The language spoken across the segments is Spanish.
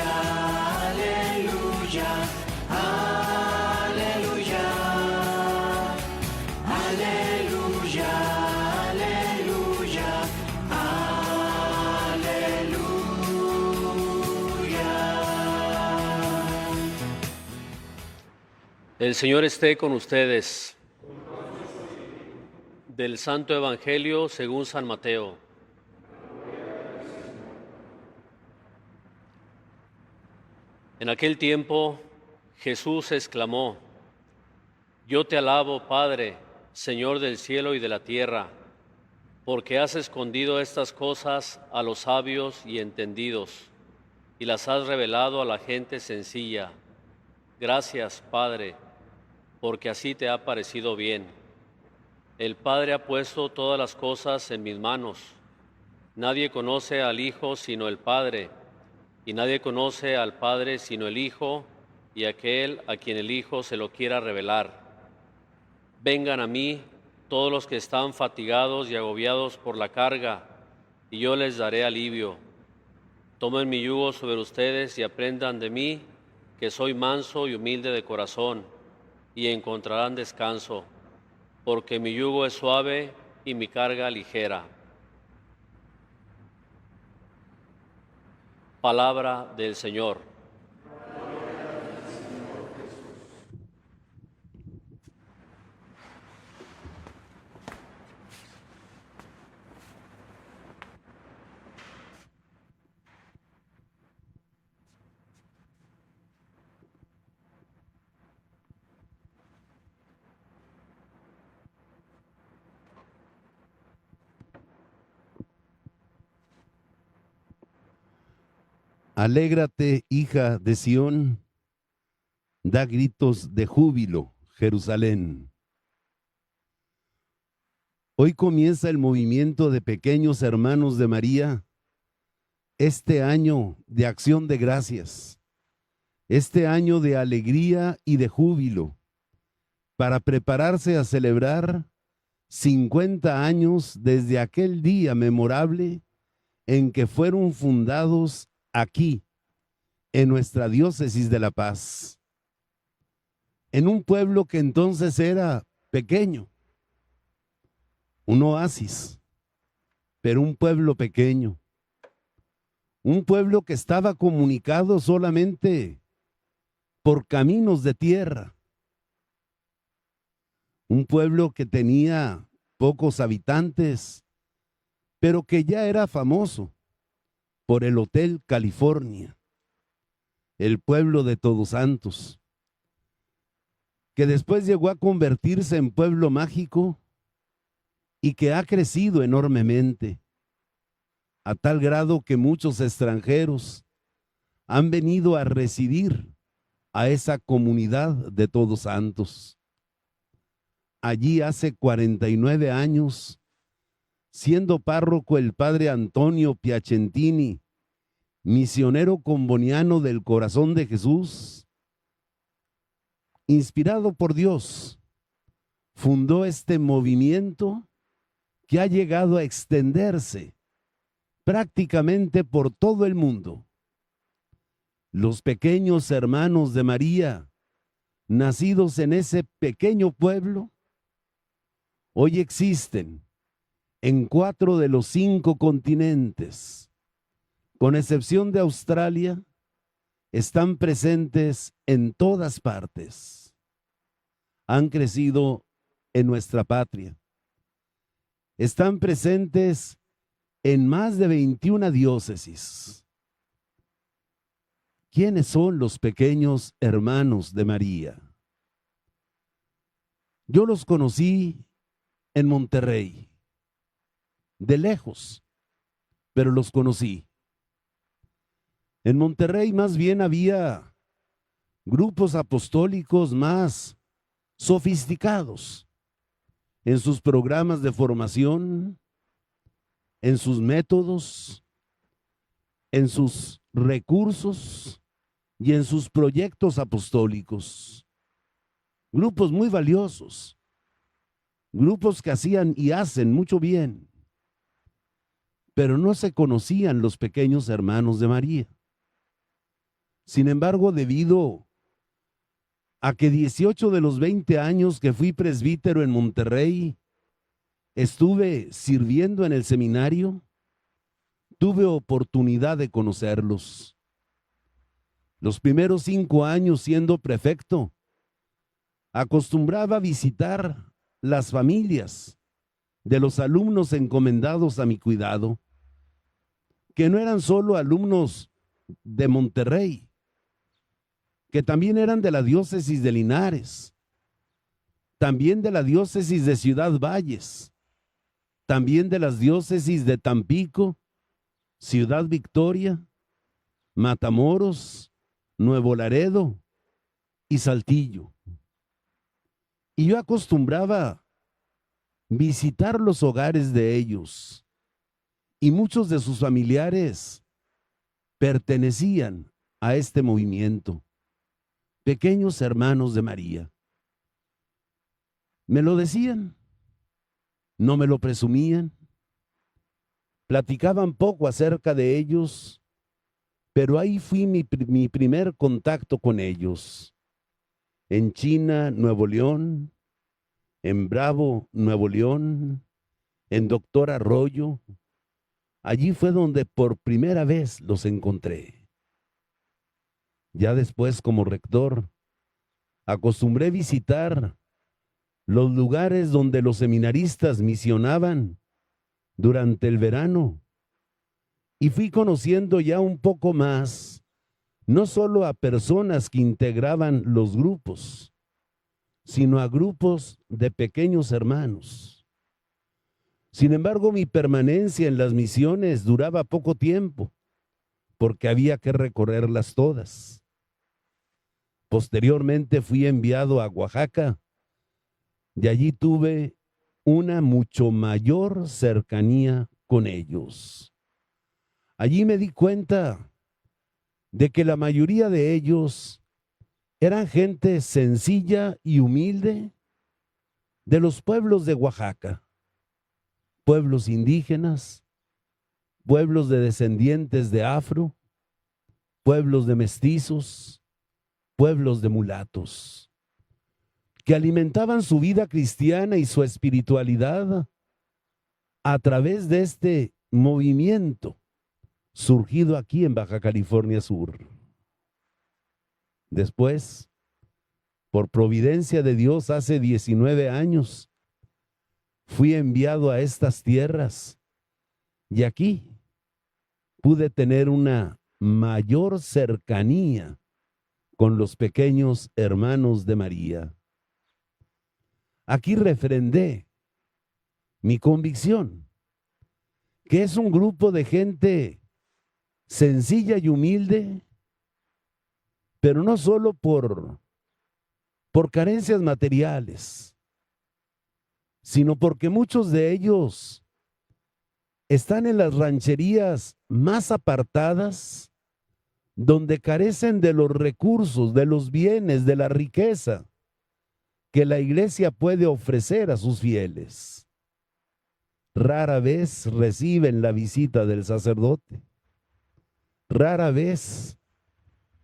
aleluya, aleluya, aleluya, aleluya, aleluya. El Señor esté con ustedes. Del Santo Evangelio según San Mateo. En aquel tiempo Jesús exclamó: Yo te alabo, Padre, Señor del cielo y de la tierra, porque has escondido estas cosas a los sabios y entendidos, y las has revelado a la gente sencilla. Gracias, Padre, porque así te ha parecido bien. El Padre ha puesto todas las cosas en mis manos. Nadie conoce al Hijo sino el Padre, y nadie conoce al Padre sino el Hijo y aquel a quien el Hijo se lo quiera revelar. Vengan a mí todos los que están fatigados y agobiados por la carga, y yo les daré alivio. Tomen mi yugo sobre ustedes y aprendan de mí, que soy manso y humilde de corazón, y encontrarán descanso, porque mi yugo es suave y mi carga ligera. Palabra del Señor. Alégrate, hija de Sión, da gritos de júbilo, Jerusalén. Hoy comienza el movimiento de pequeños hermanos de María, este año de acción de gracias, este año de alegría y de júbilo, para prepararse a celebrar 50 años desde aquel día memorable en que fueron fundados aquí, en nuestra diócesis de La Paz, en un pueblo que entonces era pequeño, un oasis, pero un pueblo pequeño, un pueblo que estaba comunicado solamente por caminos de tierra, un pueblo que tenía pocos habitantes, pero que ya era famoso por el Hotel California, el pueblo de Todos Santos, que después llegó a convertirse en pueblo mágico y que ha crecido enormemente, a tal grado que muchos extranjeros han venido a residir a esa comunidad de Todos Santos. Allí hace 49 años, siendo párroco el padre Antonio Piacentini, misionero comboniano del Corazón de Jesús, inspirado por Dios, fundó este movimiento que ha llegado a extenderse prácticamente por todo el mundo. Los pequeños hermanos de María, nacidos en ese pequeño pueblo, hoy existen en 4 de los 5 continentes, con excepción de Australia, están presentes en todas partes. Han crecido en nuestra patria. Están presentes en más de 21 diócesis. ¿Quiénes son los pequeños hermanos de María? Yo los conocí en Monterrey, de lejos, pero los conocí. En Monterrey más bien había grupos apostólicos más sofisticados en sus programas de formación, en sus métodos, en sus recursos y en sus proyectos apostólicos. Grupos muy valiosos, grupos que hacían y hacen mucho bien, pero no se conocían los pequeños hermanos de María. Sin embargo, debido a que 18 de los 20 años que fui presbítero en Monterrey, estuve sirviendo en el seminario, tuve oportunidad de conocerlos. Los primeros 5 años siendo prefecto, acostumbraba a visitar las familias de los alumnos encomendados a mi cuidado, que no eran solo alumnos de Monterrey, que también eran de la diócesis de Linares, también de la diócesis de Ciudad Valles, también de las diócesis de Tampico, Ciudad Victoria, Matamoros, Nuevo Laredo y Saltillo. Y yo acostumbraba visitar los hogares de ellos, y muchos de sus familiares pertenecían a este movimiento, pequeños hermanos de María. Me lo decían, no me lo presumían, platicaban poco acerca de ellos, pero ahí fui mi primer contacto con ellos. En China, Nuevo León, en Bravo, Nuevo León, en Doctor Arroyo. Allí fue donde por primera vez los encontré. Ya después, como rector, acostumbré visitar los lugares donde los seminaristas misionaban durante el verano, y fui conociendo ya un poco más, no solo a personas que integraban los grupos, sino a grupos de pequeños hermanos. Sin embargo, mi permanencia en las misiones duraba poco tiempo, porque había que recorrerlas todas. Posteriormente fui enviado a Oaxaca, y allí tuve una mucho mayor cercanía con ellos. Allí me di cuenta de que la mayoría de ellos eran gente sencilla y humilde de los pueblos de Oaxaca, pueblos indígenas, pueblos de descendientes de afro, pueblos de mestizos, pueblos de mulatos, que alimentaban su vida cristiana y su espiritualidad a través de este movimiento surgido aquí en Baja California Sur. Después, por providencia de Dios, hace 19 años, fui enviado a estas tierras y aquí pude tener una mayor cercanía con los pequeños hermanos de María. Aquí refrendé mi convicción, que es un grupo de gente sencilla y humilde, pero no solo por carencias materiales, sino porque muchos de ellos están en las rancherías más apartadas, donde carecen de los recursos, de los bienes, de la riqueza que la iglesia puede ofrecer a sus fieles. Rara vez reciben la visita del sacerdote. Rara vez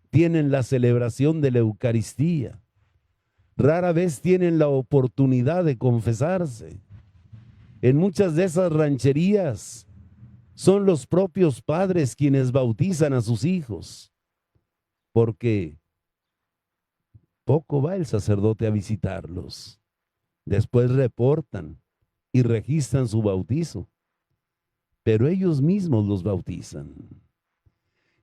tienen la celebración de la Eucaristía. Rara vez tienen la oportunidad de confesarse. En muchas de esas rancherías son los propios padres quienes bautizan a sus hijos, porque poco va el sacerdote a visitarlos. Después reportan y registran su bautizo, pero ellos mismos los bautizan.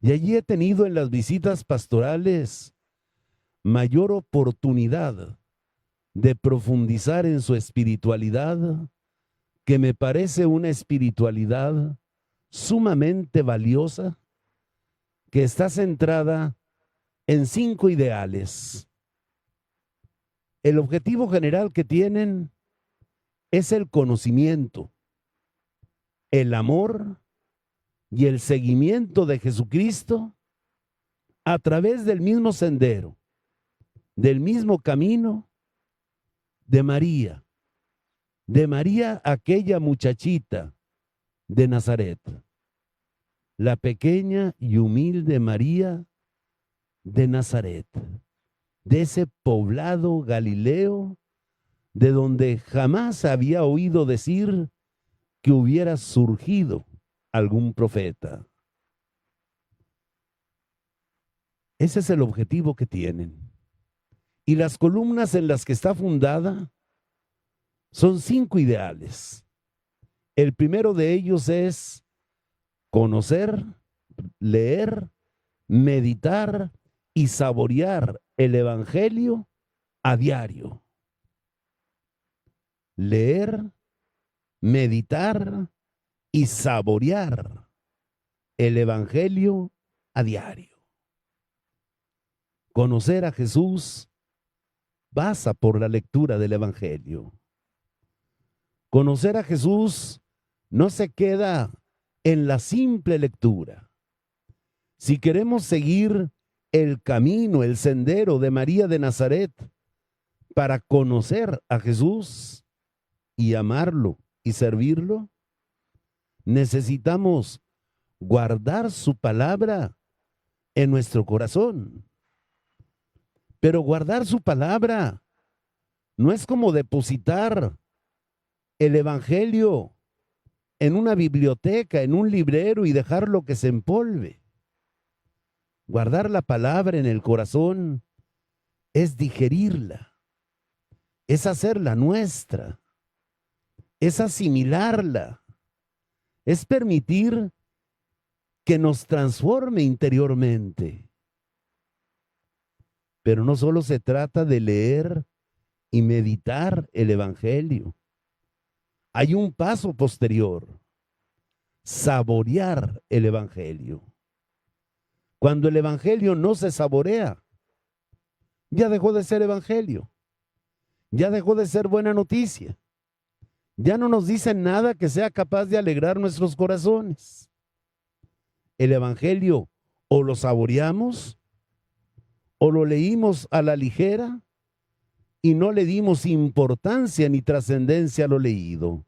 Y allí he tenido en las visitas pastorales mayor oportunidad de profundizar en su espiritualidad, que me parece una espiritualidad sumamente valiosa, que está centrada en 5 ideales. El objetivo general que tienen es el conocimiento, el amor y el seguimiento de Jesucristo a través del mismo sendero, del mismo camino de María aquella muchachita de Nazaret, la pequeña y humilde María de Nazaret, de ese poblado galileo, de donde jamás había oído decir que hubiera surgido algún profeta. Ese es el objetivo que tienen. Y las columnas en las que está fundada son 5 ideales. El primero de ellos es conocer, leer, meditar y saborear el Evangelio a diario. Leer, meditar y saborear el Evangelio a diario. Conocer a Jesús pasa por la lectura del Evangelio. Conocer a Jesús no se queda en la simple lectura. Si queremos seguir el camino, el sendero de María de Nazaret para conocer a Jesús y amarlo y servirlo, necesitamos guardar su palabra en nuestro corazón. Pero guardar su palabra no es como depositar el Evangelio en una biblioteca, en un librero y dejarlo que se empolve. Guardar la palabra en el corazón es digerirla, es hacerla nuestra, es asimilarla, es permitir que nos transforme interiormente. Pero no solo se trata de leer y meditar el Evangelio. Hay un paso posterior: saborear el Evangelio. Cuando el Evangelio no se saborea, ya dejó de ser Evangelio, ya dejó de ser buena noticia, ya no nos dice nada que sea capaz de alegrar nuestros corazones. El Evangelio o lo saboreamos o lo leímos a la ligera y no le dimos importancia ni trascendencia a lo leído.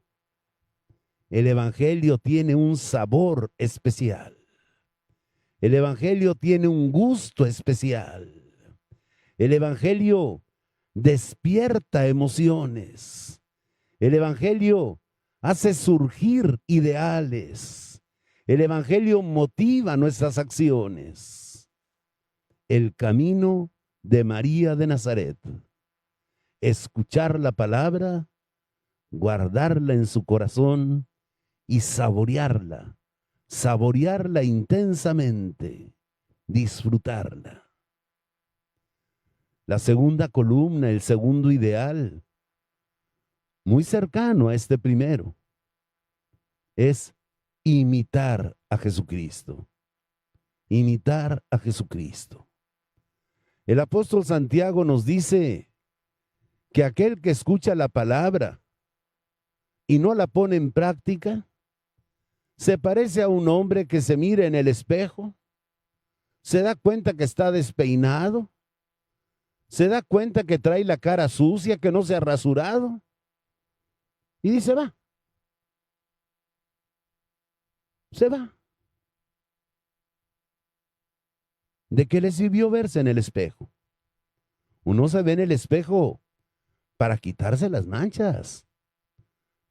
El Evangelio tiene un sabor especial. El Evangelio tiene un gusto especial. El Evangelio despierta emociones. El Evangelio hace surgir ideales. El Evangelio motiva nuestras acciones. El camino de María de Nazaret: escuchar la palabra, guardarla en su corazón y saborearla intensamente, disfrutarla. La segunda columna, el segundo ideal, muy cercano a este primero, es imitar a Jesucristo. Imitar a Jesucristo. El apóstol Santiago nos dice que aquel que escucha la palabra y no la pone en práctica, se parece a un hombre que se mira en el espejo, se da cuenta que está despeinado, se da cuenta que trae la cara sucia, que no se ha rasurado, y dice, se va. ¿De qué le sirvió verse en el espejo? Uno se ve en el espejo para quitarse las manchas,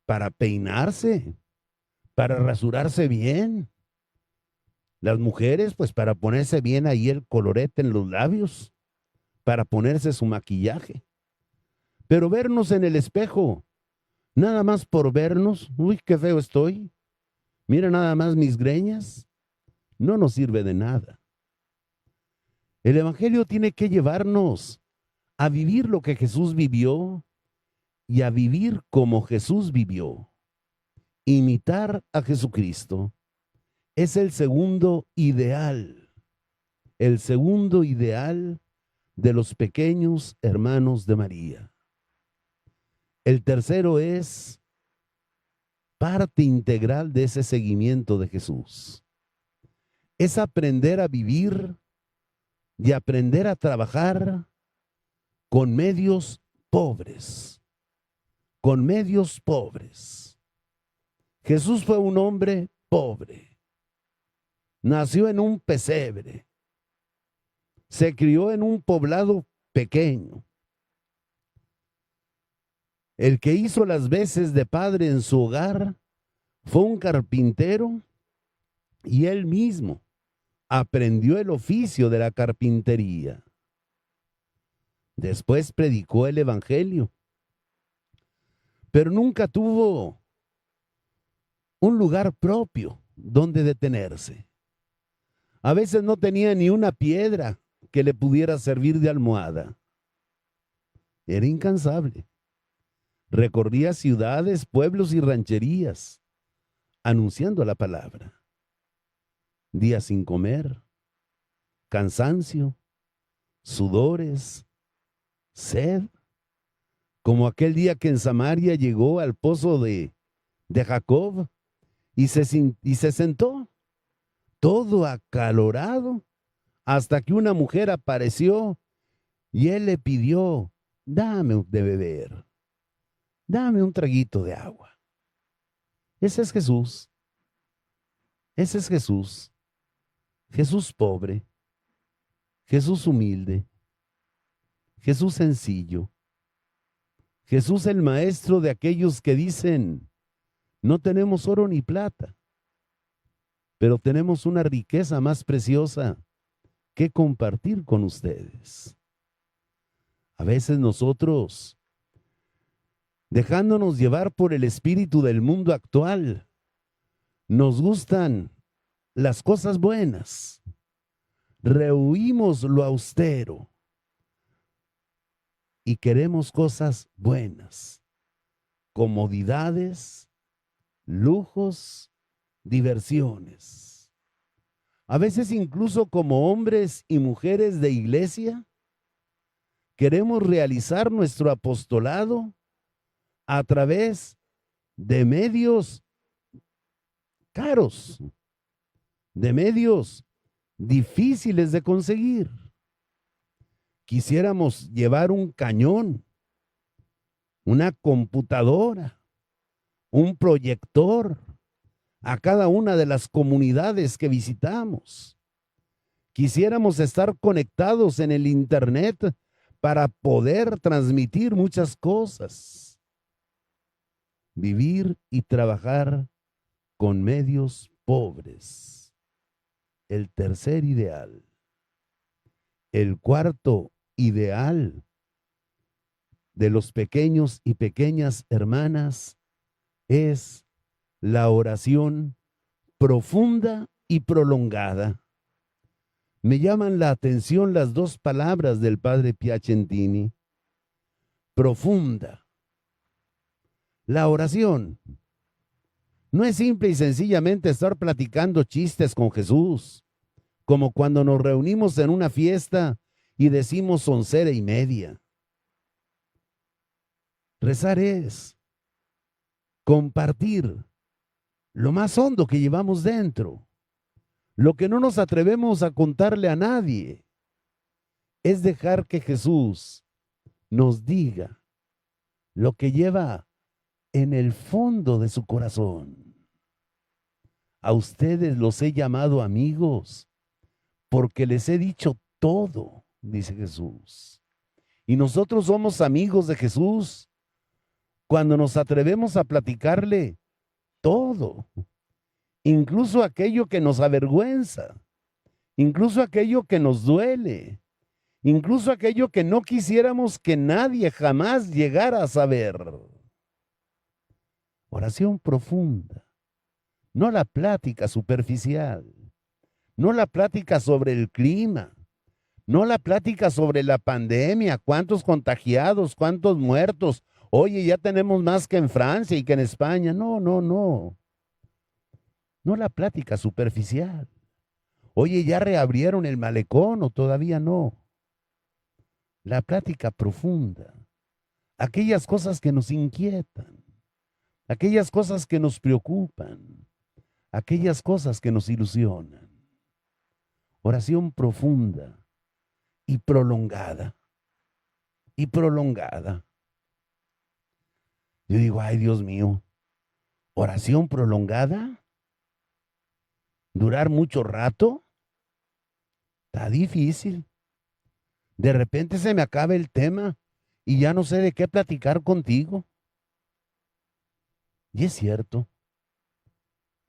para peinarse, para rasurarse bien. Las mujeres, pues para ponerse bien ahí el colorete en los labios, para ponerse su maquillaje. Pero vernos en el espejo, nada más por vernos, uy, qué feo estoy, mira nada más mis greñas, no nos sirve de nada. El Evangelio tiene que llevarnos a vivir lo que Jesús vivió y a vivir como Jesús vivió. Imitar a Jesucristo es el segundo ideal de los pequeños hermanos de María. El tercero es parte integral de ese seguimiento de Jesús. Es aprender a vivir y aprender a trabajar con medios pobres. Con medios pobres. Jesús fue un hombre pobre. Nació en un pesebre. se crió en un poblado pequeño. El que hizo las veces de padre en su hogar fue un carpintero y él mismo aprendió el oficio de la carpintería. Después predicó el evangelio, pero nunca tuvo un lugar propio donde detenerse. A veces no tenía ni una piedra que le pudiera servir de almohada. Era incansable. Recorría ciudades, pueblos y rancherías, anunciando la palabra. Días sin comer, cansancio, sudores, sed, como aquel día que en Samaria llegó al pozo de Jacob y se sentó todo acalorado hasta que una mujer apareció y él le pidió, dame de beber, dame un traguito de agua. Ese es Jesús. Ese es Jesús. Jesús pobre, Jesús humilde, Jesús sencillo, Jesús el maestro de aquellos que dicen, no tenemos oro ni plata, pero tenemos una riqueza más preciosa que compartir con ustedes. A veces nosotros, dejándonos llevar por el espíritu del mundo actual, nos gustan las cosas buenas, rehuimos lo austero y queremos cosas buenas, comodidades, lujos, diversiones. A veces incluso como hombres y mujeres de iglesia, queremos realizar nuestro apostolado a través de medios caros, de medios difíciles de conseguir. Quisiéramos llevar un cañón, una computadora, un proyector a cada una de las comunidades que visitamos. Quisiéramos estar conectados en el internet para poder transmitir muchas cosas. Vivir y trabajar con medios pobres. El tercer ideal. El cuarto ideal de los pequeños y pequeñas hermanas es la oración profunda y prolongada. Me llaman la atención las dos palabras del padre Piacentini. Profunda. La oración no es simple y sencillamente estar platicando chistes con Jesús, como cuando nos reunimos en una fiesta y decimos 11:30. Rezar es compartir lo más hondo que llevamos dentro, lo que no nos atrevemos a contarle a nadie. Es dejar que Jesús nos diga lo que lleva en el fondo de su corazón. A ustedes los he llamado amigos porque les he dicho todo, dice Jesús. Y nosotros somos amigos de Jesús cuando nos atrevemos a platicarle todo, incluso aquello que nos avergüenza, incluso aquello que nos duele, incluso aquello que no quisiéramos que nadie jamás llegara a saber. Oración profunda, no la plática superficial, no la plática sobre el clima, no la plática sobre la pandemia, cuántos contagiados, cuántos muertos. Oye, ya tenemos más que en Francia y que en España. No, no, no. No la plática superficial. Oye, ya reabrieron el malecón o todavía no. La plática profunda. Aquellas cosas que nos inquietan. Aquellas cosas que nos preocupan. Aquellas cosas que nos ilusionan. Oración profunda y prolongada. Y prolongada. Yo digo, ay, Dios mío, oración prolongada, durar mucho rato, está difícil. De repente se me acaba el tema y ya no sé de qué platicar contigo. Y es cierto,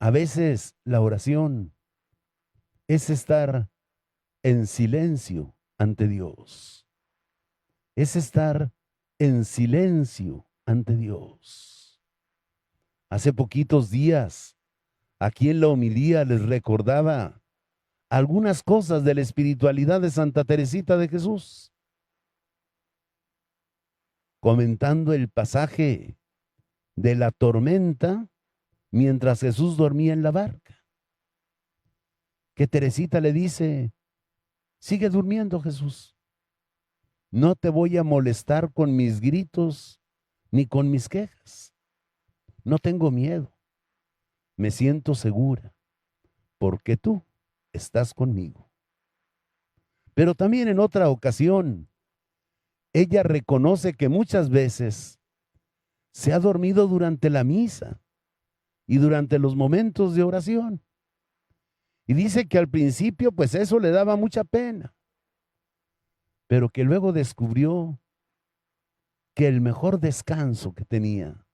a veces la oración es estar en silencio ante Dios. Es estar en silencio ante Dios. Hace poquitos días, aquí en la homilía les recordaba algunas cosas de la espiritualidad de Santa Teresita de Jesús, comentando el pasaje de la tormenta mientras Jesús dormía en la barca. Que Teresita le dice: sigue durmiendo, Jesús. No te voy a molestar con mis gritos ni con mis quejas. No tengo miedo. Me siento segura porque tú estás conmigo. Pero también en otra ocasión, ella reconoce que muchas veces se ha dormido durante la misa y durante los momentos de oración. Y dice que al principio pues eso le daba mucha pena, pero que luego descubrió que el mejor descanso que tenía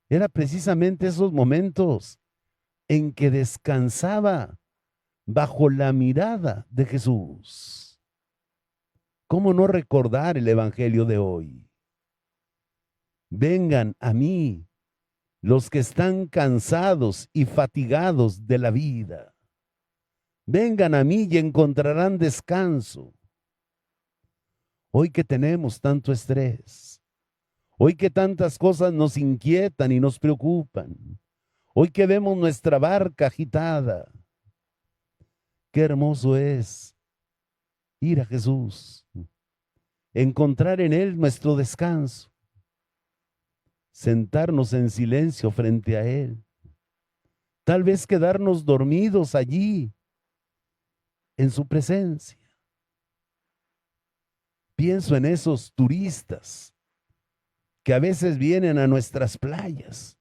era precisamente esos momentos en que descansaba bajo la mirada de Jesús. ¿Cómo no recordar el Evangelio de hoy? Vengan a mí los que están cansados y fatigados de la vida. Vengan a mí y encontrarán descanso. Hoy que tenemos tanto estrés, hoy que tantas cosas nos inquietan y nos preocupan, hoy que vemos nuestra barca agitada, qué hermoso es ir a Jesús, encontrar en Él nuestro descanso, sentarnos en silencio frente a Él, tal vez quedarnos dormidos allí en su presencia. Pienso en esos turistas que a veces vienen a nuestras playas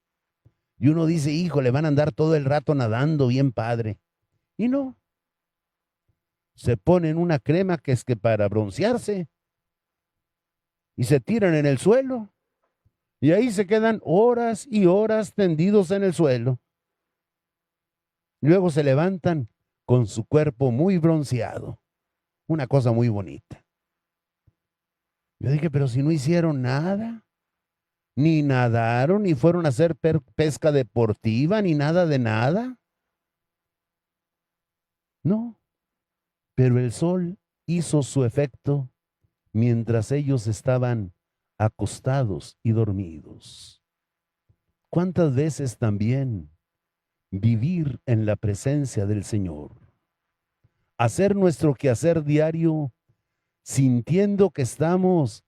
y uno dice: hijo, le van a andar todo el rato nadando bien padre. Y no. Se ponen una crema que es que para broncearse y se tiran en el suelo y ahí se quedan horas y horas tendidos en el suelo. Luego se levantan con su cuerpo muy bronceado. Una cosa muy bonita. Yo dije: pero si no hicieron nada, ni nadaron, ni fueron a hacer pesca deportiva, ni nada de nada. No, pero el sol hizo su efecto mientras ellos estaban acostados y dormidos. ¿Cuántas veces también vivir en la presencia del Señor? Hacer nuestro quehacer diario sintiendo que estamos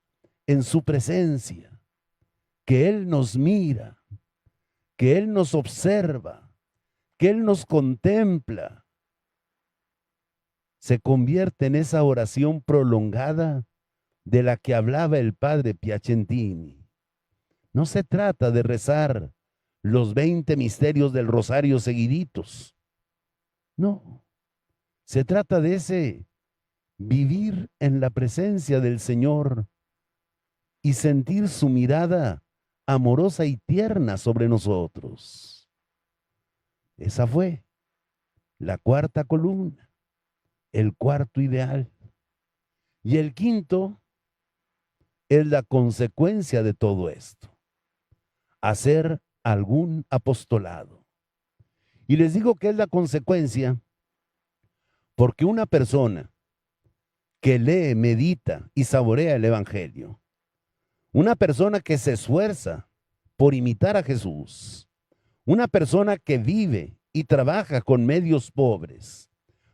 en su presencia, que Él nos mira, que Él nos observa, que Él nos contempla. Se convierte en esa oración prolongada de la que hablaba el padre Piacentini. No se trata de rezar los 20 misterios del rosario seguiditos. No, se trata de ese vivir en la presencia del Señor y sentir su mirada amorosa y tierna sobre nosotros. Esa fue la cuarta columna, el cuarto ideal. Y el quinto es la consecuencia de todo esto: hacer algún apostolado. Y les digo que es la consecuencia porque una persona que lee, medita y saborea el Evangelio, una persona que se esfuerza por imitar a Jesús, una persona que vive y trabaja con medios pobres,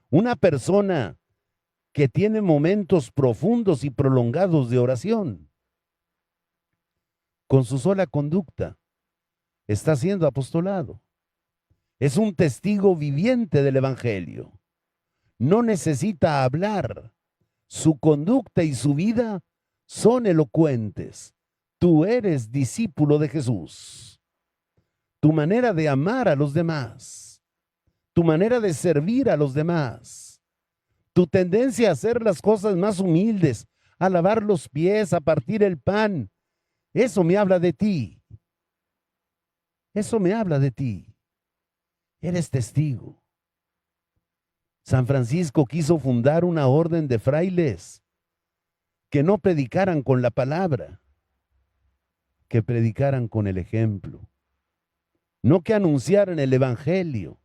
una persona que tiene momentos profundos y prolongados de oración, con su sola conducta está haciendo apostolado. Es un testigo viviente del Evangelio. No necesita hablar. Su conducta y su vida son elocuentes. Tú eres discípulo de Jesús. Tu manera de amar a los demás, tu manera de servir a los demás, Tu tendencia a hacer las cosas más humildes, a lavar los pies, a partir el pan, eso me habla de ti. Eso me habla de ti. Eres testigo. San Francisco quiso fundar una orden de frailes que no predicaran con la palabra, que predicaran con el ejemplo. No que anunciaran el evangelio,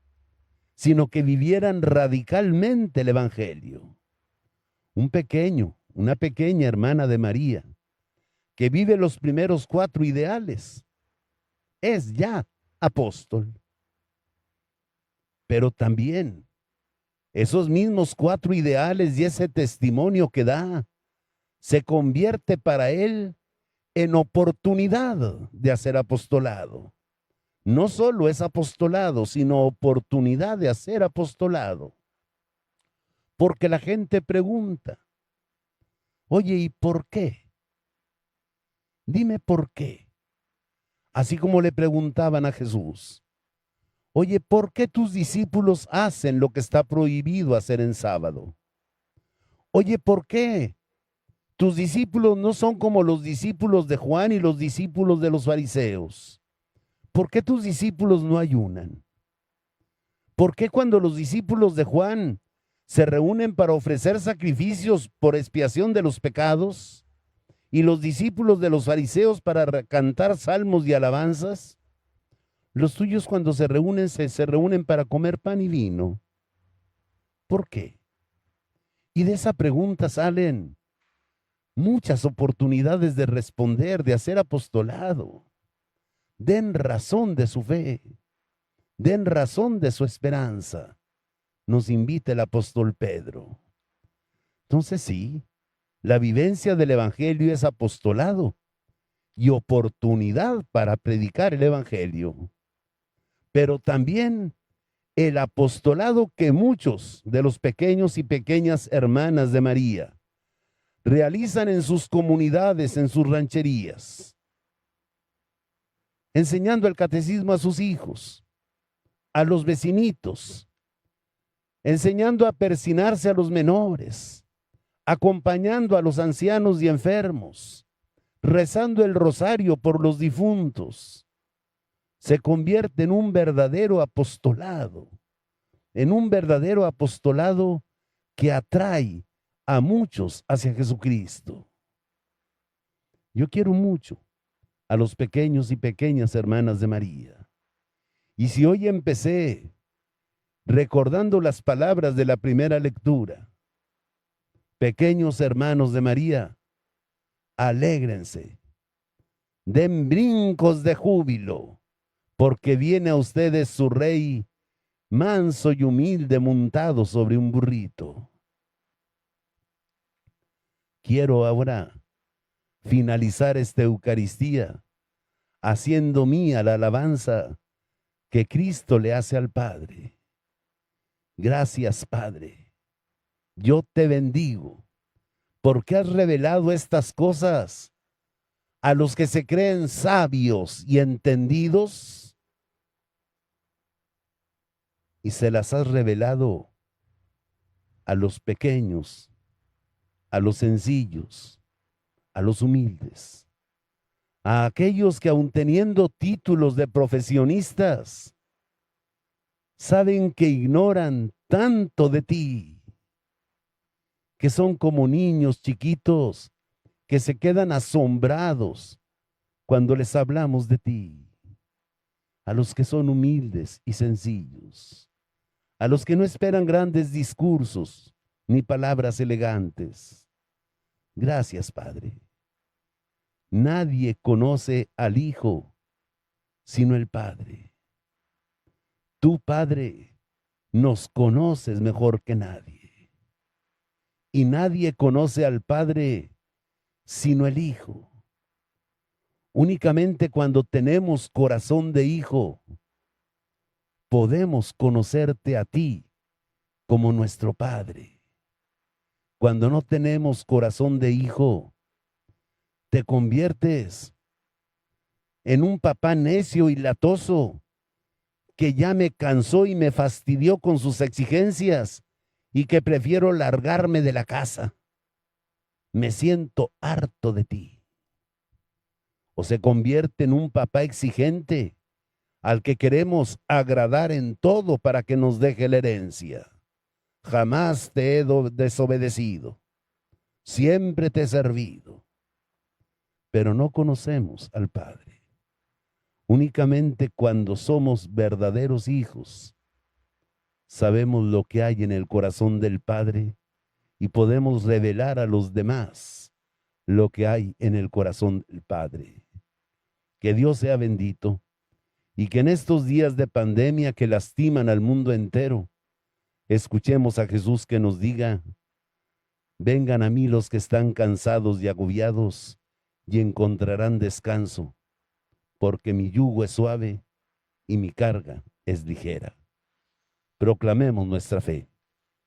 sino que vivieran radicalmente el evangelio. Una pequeña hermana de María, que vive los primeros 4 ideales, es ya apóstol. Pero también esos mismos 4 ideales y ese testimonio que da, se convierte para él en oportunidad de hacer apostolado. No solo es apostolado, sino oportunidad de hacer apostolado. Porque la gente pregunta, oye, ¿y por qué? Dime por qué. Así como le preguntaban a Jesús, oye, ¿por qué tus discípulos hacen lo que está prohibido hacer en sábado? Oye, ¿por qué tus discípulos no son como los discípulos de Juan y los discípulos de los fariseos? ¿Por qué tus discípulos no ayunan? ¿Por qué cuando los discípulos de Juan se reúnen para ofrecer sacrificios por expiación de los pecados y los discípulos de los fariseos para cantar salmos y alabanzas, los tuyos cuando se reúnen para comer pan y vino? ¿Por qué? Y de esa pregunta salen muchas oportunidades de responder, de hacer apostolado. Den razón de su fe, den razón de su esperanza, nos invita el apóstol Pedro. Entonces sí, la vivencia del evangelio es apostolado y oportunidad para predicar el evangelio. Pero también el apostolado que muchos de los pequeños y pequeñas hermanas de María realizan en sus comunidades, en sus rancherías, enseñando el catecismo a sus hijos, a los vecinitos, enseñando a persinarse a los menores, acompañando a los ancianos y enfermos, rezando el rosario por los difuntos. Se convierte en un verdadero apostolado, que atrae a muchos hacia Jesucristo. Yo quiero mucho a los pequeños y pequeñas hermanas de María. Y si hoy empecé recordando las palabras de la primera lectura, pequeños hermanos de María, alégrense, den brincos de júbilo, porque viene a ustedes su rey, manso y humilde, montado sobre un burrito. Quiero ahora finalizar esta Eucaristía haciendo mía la alabanza que Cristo le hace al Padre. Gracias, Padre. Yo te bendigo porque has revelado estas cosas a los que se creen sabios y entendidos, y se las has revelado a los pequeños, a los sencillos, a los humildes, a aquellos que aun teniendo títulos de profesionistas, saben que ignoran tanto de ti, que son como niños chiquitos que se quedan asombrados cuando les hablamos de ti, a los que son humildes y sencillos, a los que no esperan grandes discursos ni palabras elegantes. Gracias, Padre. Nadie conoce al Hijo sino el Padre. Tú, Padre, nos conoces mejor que nadie. Y nadie conoce al Padre sino el Hijo. Únicamente cuando tenemos corazón de hijo, podemos conocerte a ti como nuestro Padre. Cuando no tenemos corazón de hijo, te conviertes en un papá necio y latoso que ya me cansó y me fastidió con sus exigencias y que prefiero largarme de la casa. Me siento harto de ti. O se convierte en un papá exigente al que queremos agradar en todo para que nos deje la herencia. Jamás te he desobedecido, siempre te he servido, pero no conocemos al Padre. Únicamente cuando somos verdaderos hijos, sabemos lo que hay en el corazón del Padre y podemos revelar a los demás lo que hay en el corazón del Padre. Que Dios sea bendito y que en estos días de pandemia que lastiman al mundo entero, escuchemos a Jesús que nos diga: vengan a mí los que están cansados y agobiados y encontrarán descanso, porque mi yugo es suave y mi carga es ligera. Proclamemos nuestra fe.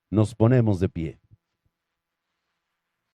Nos ponemos de pie.